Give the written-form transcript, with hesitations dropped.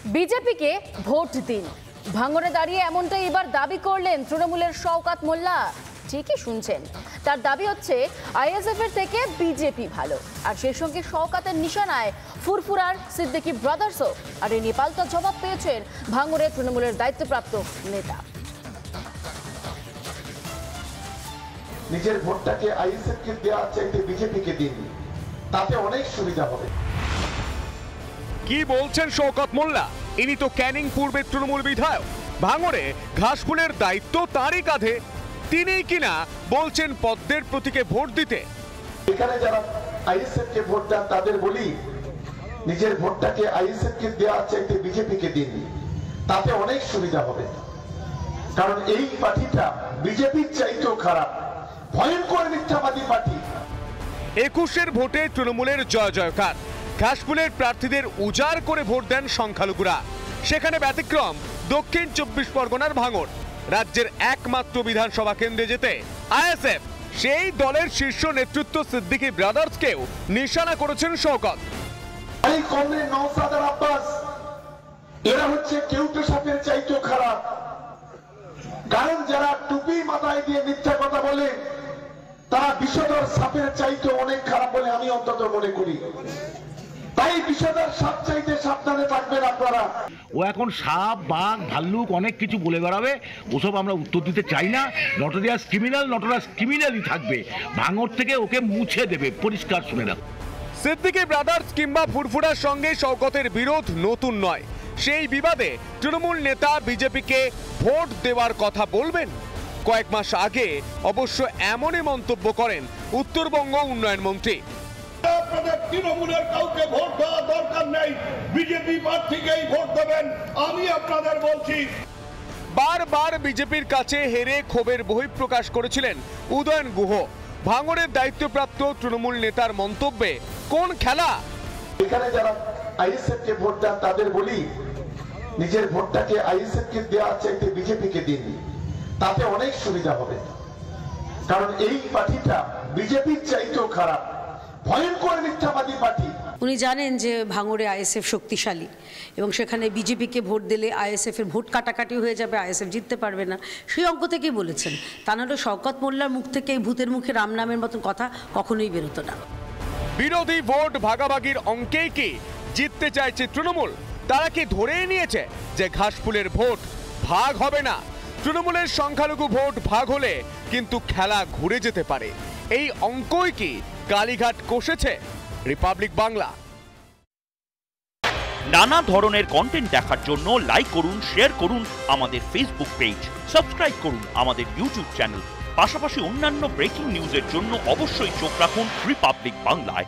বিজেপিকে ভোট দিন, ভাঙড়ে দাঁড়িয়ে এমনটাই এবার দাবি করলেন তৃণমূলের শওকত মোল্লা। ঠিকই শুনছেন, তার দাবি হচ্ছে আইএসএফ এর থেকে বিজেপি ভালো। আর সেই সঙ্গে শওকতের নিশানায় ফুরফুরার সিদ্দিকী ব্রাদার্সও। আর এই নেপালটা জবাব পেয়েছেন ভাঙড়ে তৃণমূলের দায়িত্বপ্রাপ্ত নেতা। নিজের ভোটটাকে আইএসএফ কে দেওয়ার চাইতে বিজেপিকে দিন, তাতে অনেক সুবিধা হবে। কি বলছেন শওকত মোল্লা? ইনি তো ক্যানিং পূর্বের তৃণমূল বিধায়ক। ভাঙড়ে ঘাসফুলের দায়িত্ব তারই কাঁধে। তিনিই কিনা বলছেন পদ্মের প্রতীকে ভোট দিতে। এখানে যারা আইএসএফ কে ভোট দেন তাদের বলি, নিজের ভোটটাকে আইএসএফ কে দেওয়ার চাইতে বিজেপিকে দিন, তাতে অনেক সুবিধা হবে। কারণ এই পার্টিটা বিজেপির চাইতেও খারাপ, ভয়ঙ্কর মিথ্যাবাদী পার্টি। 21-এর ভোটে তৃণমূলের জয় জয়কার। ঘাসফুলের প্রার্থীদের উজাড় করে ভোট দেন সংখ্যালঘুরা। সেখানে ব্যতিক্রম দক্ষিণ 24 পরগনার ভাঙড়। রাজ্যের একমাত্র বিধানসভা কেন্দ্রে যেতে আইএসএফ সেই দলের শীর্ষ নেতৃত্ব সিদ্দিকী ব্রাদার্সকেও নিশানা করেছেন শওকত। এই কমরেড নওশাদ আব্বাস এরা হচ্ছে কেউটে সাপের চাইতেও খারাপ। কারণ যারা টুপি মাথায় দিয়ে মিথ্যা কথা বলে তারা বিষধর সাপের চাইতেও অনেক খারাপ বলে আমি অন্তত মনে করি। তাই বিষধর সাপ চাইতে সাবধানে থাকবেন আপনারা। ও এখন সাপ, বাঘ, ভাল্লুক অনেক কিছু বলে বেড়াবে, ওসব আমরা উত্তর দিতে চাই না। নটোরিয়াস ক্রিমিনাল নটোরিয়াস ক্রিমিনালই থাকবে। ভাঙড় থেকে ওকে মুছে দেবে, পরিষ্কার শুনে রাখ। সিদ্দিকী ব্রাদার্স কিংবা ফুরফুরার সঙ্গে শওকতের বিরোধ নতুন নয়। সেই বিবাদে তৃণমূল নেতা বিজেপিকে ভোট দেওয়ার কথা বলবেন। কয়েক মাস আগে অবশ্য এমনই মন্তব্য করেন উত্তরবঙ্গ উন্নয়ন মন্ত্রী। আপনাদের তৃণমূলের কাউকে ভোট দেওয়ার দরকার নেই, বিজেপি প্রার্থীকেই ভোট দেবেন, আমি আপনাদের বলছি। বারবার বিজেপির কাছে হেরে ক্ষোভের বহিঃপ্রকাশ করেছিলেন উদয়ন গুহ। ভাঙড়ের দায়িত্বপ্রাপ্ত তৃণমূল নেতার মন্তব্যে কোন খেলা? এখানে যারা আইএসএফ কে ভোট দেন তাদের বলি, নিজের ভোটটাকে আইএসএফ কে দেওয়ার চাইতে বিজেপিকে দিন, তাতে অনেক সুবিধা হবে। কারণ এই পার্টিটা বিজেপির চাইতেও খারাপ, ভয়ঙ্কর মিথ্যাবাদী পার্টি। উনি জানেন যে ভাঙড়ে আইএসএফ শক্তিশালী এবং সেখানে বিজেপিকে ভোট দিলে আইএসএফ এর ভোট কাটাকাটি হয়ে যাবে, আইএসএফ জিততে পারবে না, সেই অঙ্ক থেকেই বলেছেন। তা নাহলে শওকত মোল্লার মুখ থেকে এই ভূতের মুখে রাম নামের মতন কথা কখনোই বেরোতো না। বিরোধী ভোট ভাগাভাগির অঙ্কেই কি জিততে চাইছে তৃণমূল? তারা কি ধরেই নিয়েছে যে ঘাসফুলের ভোট ভাগ হবে না? তৃণমূলের সংখ্যালঘু ভোট ভাগ হলে কিন্তু খেলা ঘুরে যেতে পারে। এই অঙ্কই কি কালীঘাট কষেছে? রিপাবলিক বাংলা। নানা ধরনের কন্টেন্ট দেখার জন্য লাইক করুন, শেয়ার করুন আমাদের ফেসবুক পেজ, সাবস্ক্রাইব করুন আমাদের ইউটিউব চ্যানেল। পাশাপাশি অন্যান্য ব্রেকিং নিউজের জন্য অবশ্যই চোখ রাখুন রিপাবলিক বাংলায়।